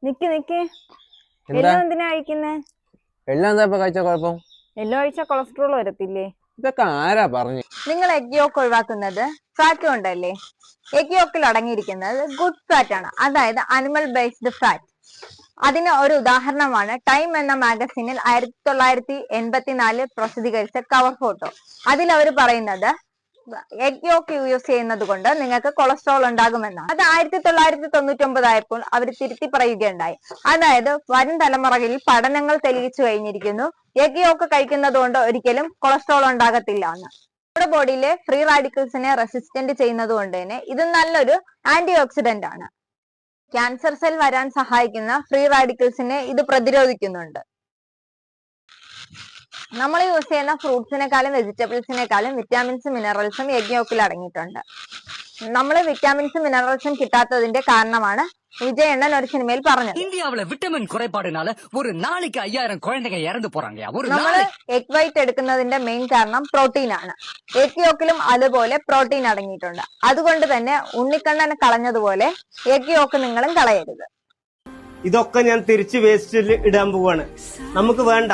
നിക്ക് നിക്ക്. എന്താ എല്ലാം എന്തിനാ കഴിക്കുന്നേ? എല്ലാം എന്താ ഇപ്പൊ കഴിച്ച കുഴപ്പം? എല്ലാം കഴിച്ചാൽ കൊളസ്ട്രോൾ വരത്തില്ലേ? ഇതൊക്കെ ആരാ പറഞ്ഞു? നിങ്ങൾ എഗ് യോക്ക് ഒഴിവാക്കുന്നത് ഫാറ്റ് കൊണ്ടല്ലേ? എഗ് യോക്കിൽ അടങ്ങിയിരിക്കുന്നത് ഗുഡ് ഫാറ്റ് ആണ്, അതായത് അനിമൽ ബേസ്ഡ് ഫാറ്റ്. അതിന് ഒരു ഉദാഹരണമാണ് ടൈം എന്ന മാഗസിനിൽ 1984 പ്രസിദ്ധീകരിച്ച കവർ ഫോട്ടോ. അതിൽ അവർ പറയുന്നത് എഗ് യോക്ക് യൂസ് ചെയ്യുന്നത് കൊണ്ട് നിങ്ങൾക്ക് കൊളസ്ട്രോൾ ഉണ്ടാകുമെന്നാണ്. അത് 1999 ആയപ്പോൾ അവർ തിരുത്തി പറയുകയുണ്ടായി. അതായത് വരും തലമുറകളിൽ പഠനങ്ങൾ തെളിയിച്ചു കഴിഞ്ഞിരിക്കുന്നു എഗ് യോക്ക് കഴിക്കുന്നത് കൊണ്ട് ഒരിക്കലും കൊളസ്ട്രോൾ ഉണ്ടാകത്തില്ല എന്ന്. നമ്മുടെ ബോഡിയിലെ ഫ്രീ റാഡിക്കൽസിനെ റെസിസ്റ്റന്റ് ചെയ്യുന്നത് കൊണ്ട് തന്നെ ഇത് നല്ലൊരു ആന്റി ഓക്സിഡന്റ് ആണ്. ക്യാൻസർ സെൽ വരാൻ സഹായിക്കുന്ന ഫ്രീ റാഡിക്കൽസിനെ ഇത് പ്രതിരോധിക്കുന്നുണ്ട്. നമ്മൾ യൂസ് ചെയ്യുന്ന ഫ്രൂട്ട്സിനെക്കാളും വെജിറ്റബിൾസിനെക്കാളും വിറ്റാമിൻസും മിനറൽസും എഗ് യോക്കിൽ അടങ്ങിയിട്ടുണ്ട്. നമ്മൾ വിറ്റാമിൻസും മിനറൽസും കിട്ടാത്തതിന്റെ കാരണമാണ് വിജയണ്ണൻ ഒരു സിനിമയിൽ പറഞ്ഞത്. இந்தியாவுல விட்டமின் குறைபாடுனால ஒரு நாளைக்கு 5000 குழந்தைங்க இறந்து போறாங்க. നമ്മൾ എഗ് വൈറ്റ് എടുക്കുന്നതിന്റെ മെയിൻ കാരണം പ്രോട്ടീൻ ആണ്. എഗ് യോക്കിലും അതുപോലെ പ്രോട്ടീൻ അടങ്ങിയിട്ടുണ്ട്. അതുകൊണ്ട് തന്നെ ഉണ്ണിക്കണ്ണനെ കളഞ്ഞതുപോലെ എഗ് യോക്ക് നിങ്ങളും കളയരുത്. ഇതൊക്കെ ഞാൻ തിരിച്ച് വേസ്റ്റിൽ ഇടാൻ പോവാണ്. നമുക്ക് വേണ്ട.